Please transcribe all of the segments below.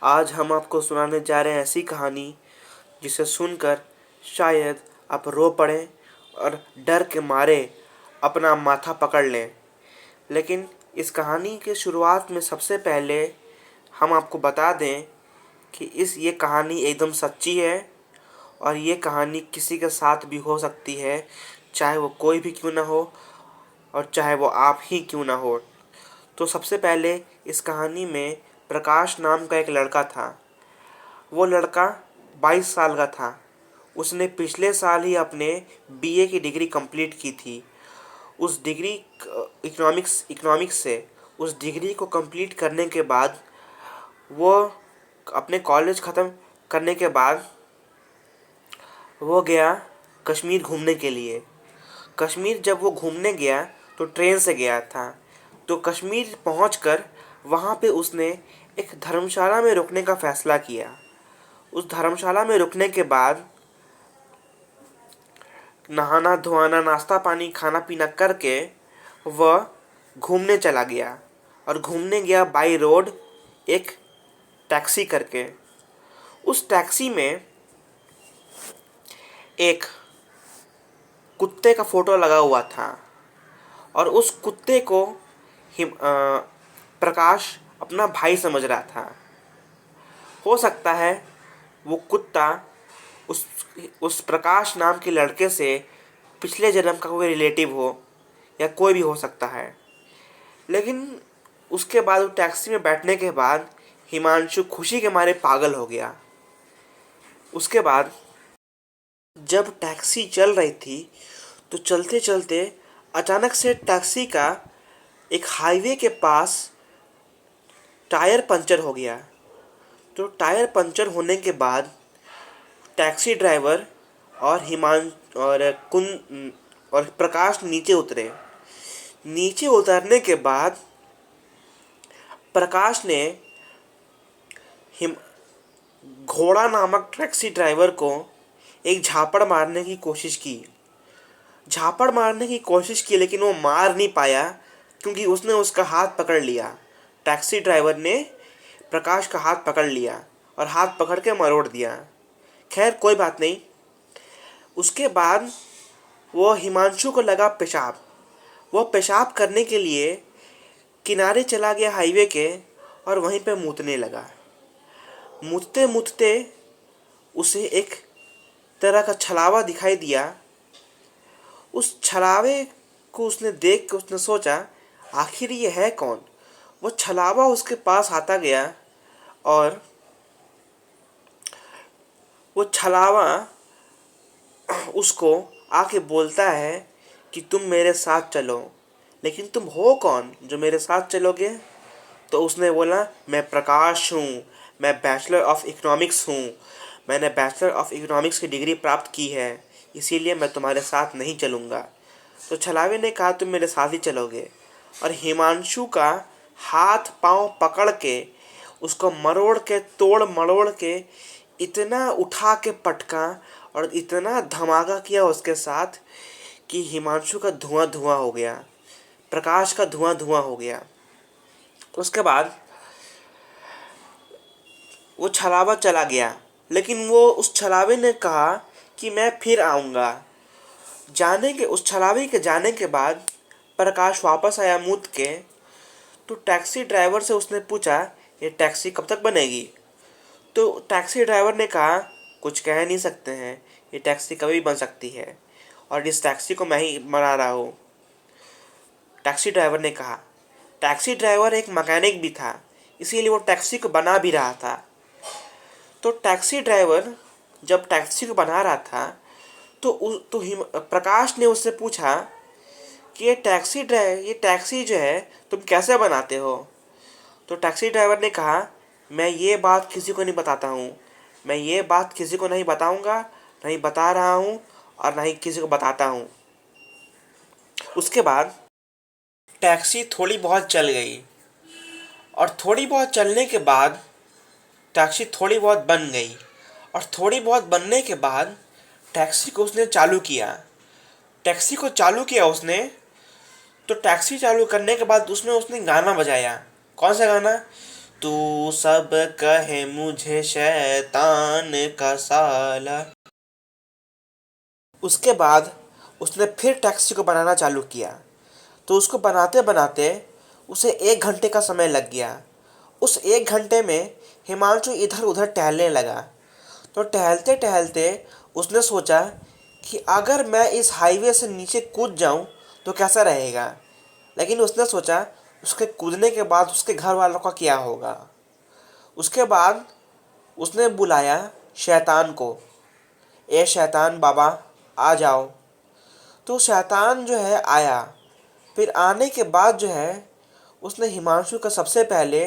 आज हम आपको सुनाने जा रहे हैं ऐसी कहानी जिसे सुनकर शायद आप रो पड़ें और डर के मारे अपना माथा पकड़ लें। लेकिन इस कहानी के शुरुआत में सबसे पहले हम आपको बता दें कि ये कहानी एकदम सच्ची है और ये कहानी किसी के साथ भी हो सकती है, चाहे वो कोई भी क्यों ना हो और चाहे वो आप ही क्यों ना हो। तो सबसे पहले इस कहानी में प्रकाश नाम का एक लड़का था। वो लड़का 22 साल का था। उसने पिछले साल ही अपने बीए की डिग्री कंप्लीट की थी। उस डिग्री इकोनॉमिक्स से उस डिग्री को कंप्लीट करने के बाद वो अपने कॉलेज ख़त्म करने के बाद वो गया कश्मीर घूमने के लिए। कश्मीर जब वो घूमने गया तो ट्रेन से गया था। तो कश्मीर पहुंचकर वहाँ पे उसने एक धर्मशाला में रुकने का फ़ैसला किया। उस धर्मशाला में रुकने के बाद नहाना धोना नाश्ता पानी खाना पीना करके वह घूमने चला गया और घूमने गया बाई रोड एक टैक्सी करके। उस टैक्सी में एक कुत्ते का फ़ोटो लगा हुआ था और उस कुत्ते को प्रकाश अपना भाई समझ रहा था। हो सकता है वो कुत्ता उस उस प्रकाश नाम के लड़के से पिछले जन्म का कोई रिलेटिव हो या कोई भी हो सकता है। लेकिन उसके बाद वो टैक्सी में बैठने के बाद हिमांशु खुशी के मारे पागल हो गया। उसके बाद जब टैक्सी चल रही थी तो चलते चलते अचानक से टैक्सी का एक हाईवे के पास टायर पंचर हो गया। तो टायर पंचर होने के बाद टैक्सी ड्राइवर और और प्रकाश नीचे उतरे। नीचे उतरने के बाद प्रकाश ने घोड़ा नामक टैक्सी ड्राइवर को एक झापड़ मारने की कोशिश की लेकिन वो मार नहीं पाया क्योंकि उसने उसका हाथ पकड़ लिया। टैक्सी ड्राइवर ने प्रकाश का हाथ पकड़ लिया और हाथ पकड़ के मरोड़ दिया। खैर कोई बात नहीं। उसके बाद वो हिमांशु को लगा पेशाब। वो पेशाब करने के लिए किनारे चला गया हाईवे के और वहीं पे मूतने लगा। मूतते मूतते उसे एक तरह का छलावा दिखाई दिया। उस छलावे को उसने देख के उसने सोचा आखिर ये है कौन। वो छलावा उसके पास आता गया और वो छलावा उसको आके बोलता है कि तुम मेरे साथ चलो। लेकिन तुम हो कौन जो मेरे साथ चलोगे? तो उसने बोला मैं प्रकाश हूँ, मैं बैचलर ऑफ इकोनॉमिक्स हूँ, मैंने बैचलर ऑफ इकोनॉमिक्स की डिग्री प्राप्त की है, इसीलिए मैं तुम्हारे साथ नहीं चलूँगा। तो छलावे ने कहा तुम मेरे साथ ही चलोगे और हिमांशु का हाथ पांव पकड़ के उसको मरोड़ के तोड़ मरोड़ के इतना उठा के पटका और इतना धमाका किया उसके साथ कि हिमांशु का धुआं धुआं हो गया, प्रकाश का धुआं धुआं हो गया। उसके बाद वो छलावा चला गया लेकिन वो उस छलावे ने कहा कि मैं फिर आऊँगा। उस छलावे के जाने के बाद प्रकाश वापस आया मूत के। तो टैक्सी ड्राइवर से उसने पूछा ये टैक्सी कब तक बनेगी? तो टैक्सी ड्राइवर ने कहा कुछ कह नहीं सकते हैं, ये टैक्सी कभी बन सकती है और इस टैक्सी को मैं ही बना रहा हूँ। टैक्सी ड्राइवर ने कहा। टैक्सी ड्राइवर एक मैकेनिक भी था इसीलिए वो टैक्सी को बना भी रहा था। तो टैक्सी ड्राइवर जब टैक्सी को बना रहा था तो प्रकाश ने उससे पूछा कि ये टैक्सी जो है तुम कैसे बनाते हो? तो टैक्सी ड्राइवर ने कहा मैं ये बात किसी को नहीं बताता हूँ, मैं ये बात किसी को नहीं बताऊँगा, नहीं बता रहा हूँ और नहीं किसी को बताता हूँ। उसके बाद टैक्सी थोड़ी बहुत चल गई और थोड़ी बहुत चलने के बाद टैक्सी थोड़ी बहुत बन गई और थोड़ी बहुत बनने के बाद टैक्सी को उसने चालू किया। उसने तो टैक्सी चालू करने के बाद उसने गाना बजाया। कौन सा गाना? तू सब कहे मुझे शैतान का साला। उसके बाद उसने फिर टैक्सी को बनाना चालू किया। तो उसको बनाते बनाते उसे 1 घंटे का समय लग गया। उस 1 घंटे में हिमांशु इधर उधर टहलने लगा। तो टहलते टहलते उसने सोचा कि अगर मैं इस हाईवे से नीचे कूद जाऊं तो कैसा रहेगा। लेकिन उसने सोचा उसके कूदने के बाद उसके घर वालों का क्या होगा। उसके बाद उसने बुलाया शैतान को। ए शैतान बाबा, आ जाओ। तो शैतान जो है आया। फिर आने के बाद जो है उसने हिमांशु का सबसे पहले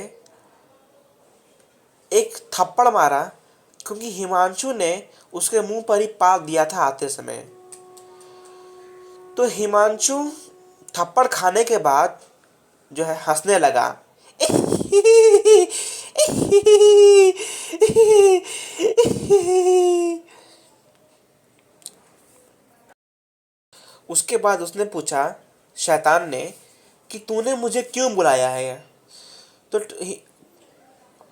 एक थप्पड़ मारा, क्योंकि हिमांशु ने उसके मुंह पर ही पाद दिया था आते समय। तो हिमांशु थप्पड़ खाने के बाद जो है हंसने लगा। उसके बाद उसने पूछा शैतान ने कि तूने मुझे क्यों बुलाया है। तो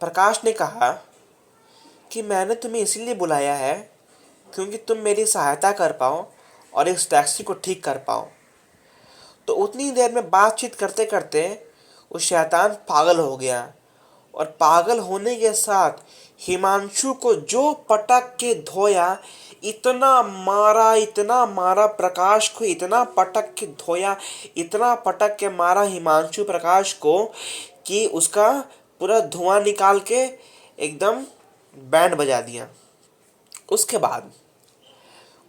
प्रकाश ने कहा कि मैंने तुम्हें इसलिए बुलाया है क्योंकि तुम मेरी सहायता कर पाओ और इस टैक्सी को ठीक कर पाओ। तो उतनी देर में बातचीत करते करते वो शैतान पागल हो गया। और पागल होने के साथ हिमांशु को जो पटक के धोया, इतना मारा प्रकाश को, इतना पटक के धोया, इतना पटक के मारा हिमांशु प्रकाश को कि उसका पूरा धुआं निकाल के एकदम बैंड बजा दिया। उसके बाद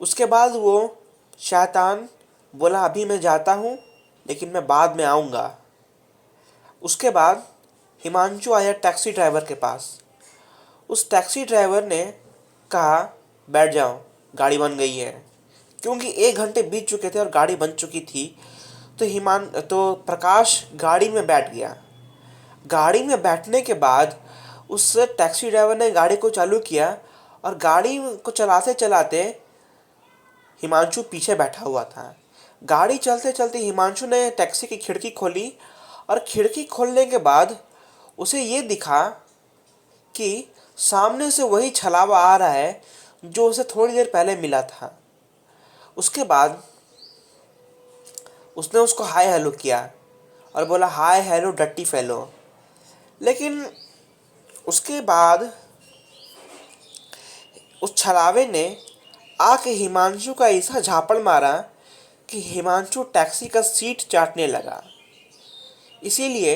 उसके बाद वो शैतान बोला अभी मैं जाता हूँ, लेकिन मैं बाद में आऊँगा। उसके बाद हिमांशु आया टैक्सी ड्राइवर के पास। उस टैक्सी ड्राइवर ने कहा बैठ जाओ, गाड़ी बन गई है। क्योंकि 1 घंटे बीत चुके थे और गाड़ी बन चुकी थी। तो प्रकाश गाड़ी में बैठ गया। गाड़ी में बैठने के बाद उस टैक्सी ड्राइवर ने गाड़ी को चालू किया। और गाड़ी को चलाते चलाते हिमांशु पीछे बैठा हुआ था। गाड़ी चलते चलते हिमांशु ने टैक्सी की खिड़की खोली। और खिड़की खोलने के बाद उसे ये दिखा कि सामने से वही छलावा आ रहा है जो उसे थोड़ी देर पहले मिला था। उसके बाद उसने उसको हाय हेलो किया और बोला हाय हेलो डट्टी फेलो। लेकिन उसके बाद उस छलावे ने आके हिमांशु का ऐसा झापड़ मारा कि हिमांशु टैक्सी का सीट चाटने लगा। इसीलिए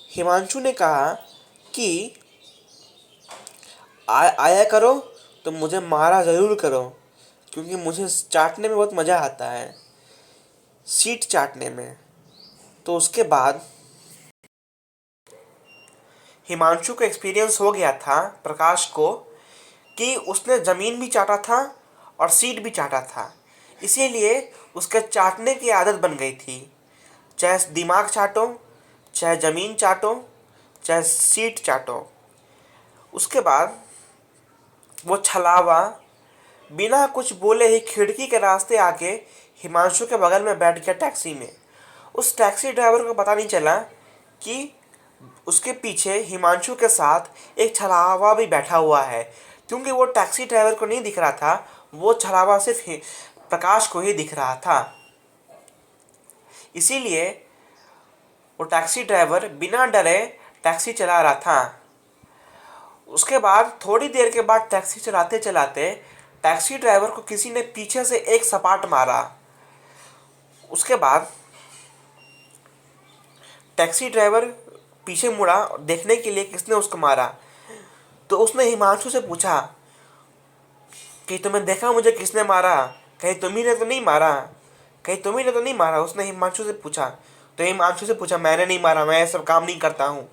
हिमांशु ने कहा कि आया करो तो मुझे मारा ज़रूर करो, क्योंकि मुझे चाटने में बहुत मज़ा आता है, सीट चाटने में। तो उसके बाद हिमांशु को एक्सपीरियंस हो गया था प्रकाश को कि उसने ज़मीन भी चाटा था और सीट भी चाटा था। इसीलिए उसके चाटने की आदत बन गई थी। चाहे दिमाग चाटो, चाहे ज़मीन चाटो, चाहे सीट चाटो। उसके बाद वो छलावा बिना कुछ बोले ही खिड़की के रास्ते आके हिमांशु के बगल में बैठ गया टैक्सी में। उस टैक्सी ड्राइवर को पता नहीं चला कि उसके पीछे हिमांशु के साथ एक छलावा भी बैठा हुआ है, क्योंकि वो टैक्सी ड्राइवर को नहीं दिख रहा था। वो छलावा सिर्फ प्रकाश को ही दिख रहा था। इसीलिए वो टैक्सी ड्राइवर बिना डरे टैक्सी चला रहा था। उसके बाद थोड़ी देर के बाद टैक्सी चलाते चलाते टैक्सी ड्राइवर को किसी ने पीछे से एक सपाट मारा। उसके बाद टैक्सी ड्राइवर पीछे मुड़ा देखने के लिए किसने उसको मारा। तो उसने हिमांशु से पूछा कि तुमने देखा मुझे किसने मारा, कहीं तुम्ही ने तो नहीं मारा, उसने हिमांशु से पूछा। तो हिमांशु से पूछा मैंने नहीं मारा, मैं ये सब काम नहीं करता हूँ।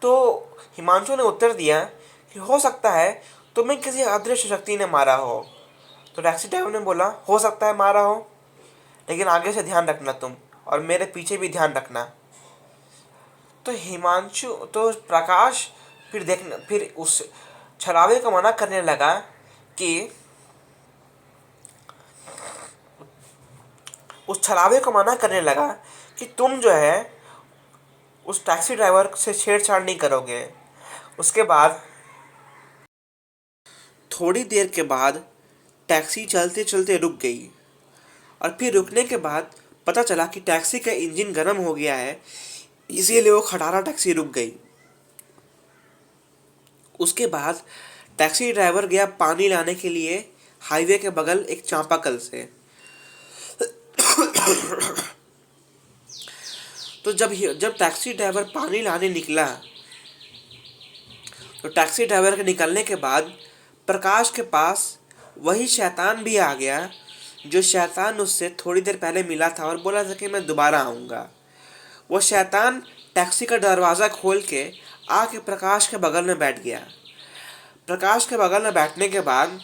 तो हिमांशु ने उत्तर दिया कि हो सकता है तुम्हें किसी अदृश्य शक्ति ने मारा हो। तो टैक्सी ड्राइवर ने बोला हो सकता है मारा हो, लेकिन आगे से ध्यान रखना तुम, और मेरे पीछे भी ध्यान रखना। तो प्रकाश फिर उस छलावे को मना करने लगा कि तुम जो है उस टैक्सी ड्राइवर से छेड़छाड़ नहीं करोगे। उसके बाद थोड़ी देर के बाद टैक्सी चलते चलते रुक गई, और फिर रुकने के बाद पता चला कि टैक्सी का इंजन गर्म हो गया है, इसीलिए वो खटारा टैक्सी रुक गई। उसके बाद टैक्सी ड्राइवर गया पानी लाने के लिए हाईवे के बगल एक चापाकल से। तो जब टैक्सी ड्राइवर पानी लाने निकला, तो टैक्सी ड्राइवर के निकलने के बाद प्रकाश के पास वही शैतान भी आ गया, जो शैतान उससे थोड़ी देर पहले मिला था और बोला था कि मैं दोबारा आऊँगा। वो शैतान टैक्सी का दरवाज़ा खोल के आके प्रकाश के बगल में बैठ गया। प्रकाश के बगल में बैठने के बाद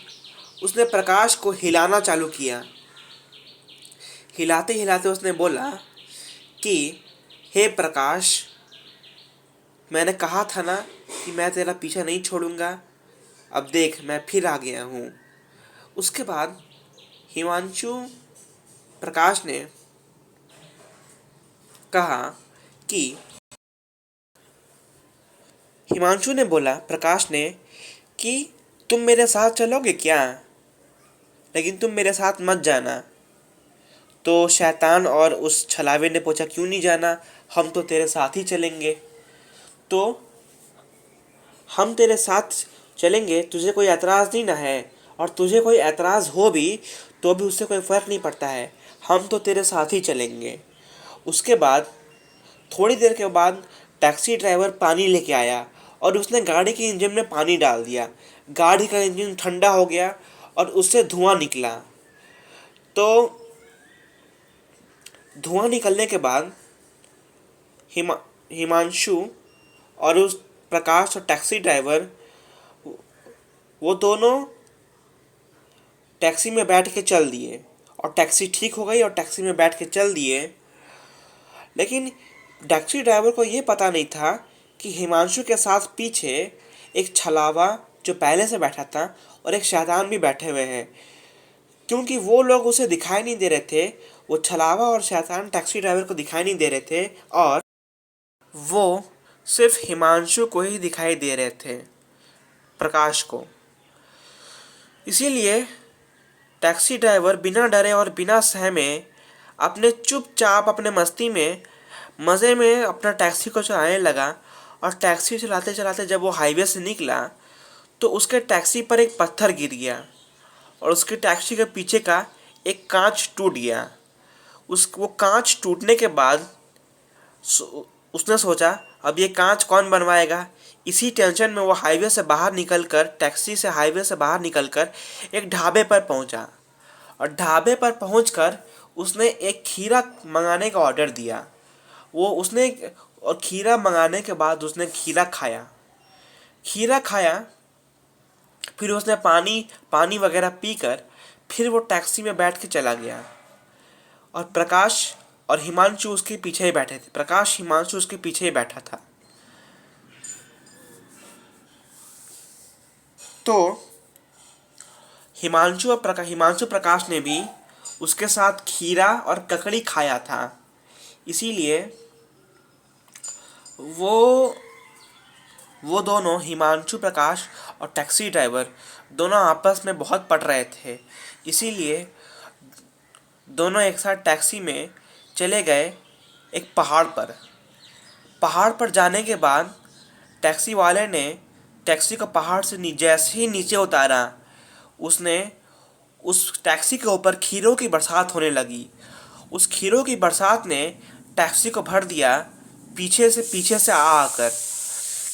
उसने प्रकाश को हिलाना चालू किया। हिलाते हिलाते उसने बोला कि हे प्रकाश, मैंने कहा था ना कि मैं तेरा पीछा नहीं छोड़ूंगा, अब देख मैं फिर आ गया हूँ। उसके बाद हिमांशु प्रकाश ने कहा कि हिमांशु ने बोला प्रकाश ने कि तुम मेरे साथ चलोगे क्या, लेकिन तुम मेरे साथ मत जाना। तो शैतान और उस छलावे ने पूछा क्यों नहीं जाना, हम तो तेरे साथ ही चलेंगे। तो हम तेरे साथ चलेंगे, तुझे कोई एतराज़ नहीं ना है, और तुझे कोई एतराज़ हो भी तो भी उससे कोई फ़र्क नहीं पड़ता है, हम तो तेरे साथ ही चलेंगे। उसके बाद थोड़ी देर के बाद टैक्सी ड्राइवर पानी लेके आया और उसने गाड़ी के इंजन में पानी डाल दिया। गाड़ी का इंजन ठंडा हो गया और उससे धुआं निकला। तो धुआं निकलने के बाद हिमांशु और उस प्रकाश और टैक्सी ड्राइवर वो दोनों टैक्सी में बैठ के चल दिए, और टैक्सी ठीक हो गई और टैक्सी में बैठ के चल दिए। लेकिन टैक्सी ड्राइवर को ये पता नहीं था कि हिमांशु के साथ पीछे एक छलावा जो पहले से बैठा था और एक शैतान भी बैठे हुए हैं, क्योंकि वो लोग उसे दिखाई नहीं दे रहे थे। वो छलावा और शैतान टैक्सी ड्राइवर को दिखाई नहीं दे रहे थे, और वो सिर्फ हिमांशु को ही दिखाई दे रहे थे, प्रकाश को। इसीलिए टैक्सी ड्राइवर बिना डरे और बिना सहमे अपने चुपचाप अपने मस्ती में मज़े में अपना टैक्सी को चलाने लगा। और टैक्सी चलाते चलाते जब वो हाईवे से निकला तो उसके टैक्सी पर एक पत्थर गिर गया और उसके टैक्सी के पीछे का एक कांच टूट गया। वो कांच टूटने के बाद उसने सोचा अब ये कांच कौन बनवाएगा। इसी टेंशन में वो हाईवे से बाहर निकलकर टैक्सी से हाईवे से बाहर निकलकर एक ढाबे पर पहुंचा, और ढाबे पर पहुंचकर उसने एक खीरा मंगाने का ऑर्डर दिया। और खीरा मंगाने के बाद उसने खीरा खाया। फिर उसने पानी वगैरह पीकर फिर वो टैक्सी में बैठ के चला गया, और प्रकाश और हिमांशु उसके पीछे ही बैठे थे। प्रकाश हिमांशु उसके पीछे ही बैठा था। तो हिमांशु प्रकाश ने भी उसके साथ खीरा और ककड़ी खाया था, इसीलिए वो दोनों हिमांशु प्रकाश और टैक्सी ड्राइवर दोनों आपस में बहुत पट रहे थे। इसीलिए दोनों एक साथ टैक्सी में चले गए एक पहाड़ पर जाने के बाद टैक्सी वाले ने टैक्सी को पहाड़ से जैसे ही नीचे उतारा, उसने उस टैक्सी के ऊपर खीरों की बरसात होने लगी। उस खीरों की बरसात ने टैक्सी को भर दिया पीछे से आकर,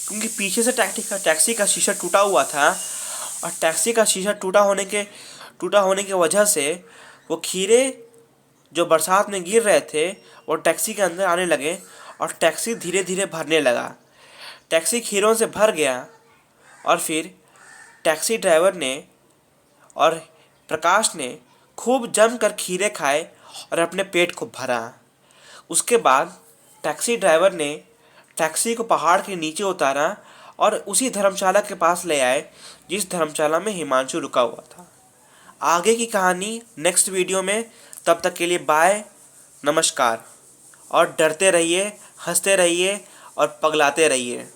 क्योंकि पीछे से टैक्सी का शीशा टूटा हुआ था, और टैक्सी का शीशा टूटा होने की वजह से वो खीरे जो बरसात में गिर रहे थे वो टैक्सी के अंदर आने लगे, और टैक्सी धीरे धीरे भरने लगा। टैक्सी खीरों से भर गया, और फिर टैक्सी ड्राइवर ने और प्रकाश ने खूब जमकर खीरे खाए और अपने पेट को भरा। उसके बाद टैक्सी ड्राइवर ने टैक्सी को पहाड़ के नीचे उतारा और उसी धर्मशाला के पास ले आए जिस धर्मशाला में हिमांशु रुका हुआ था। आगे की कहानी नेक्स्ट वीडियो में। तब तक के लिए बाय, नमस्कार, और डरते रहिए, हंसते रहिए और पगलाते रहिए।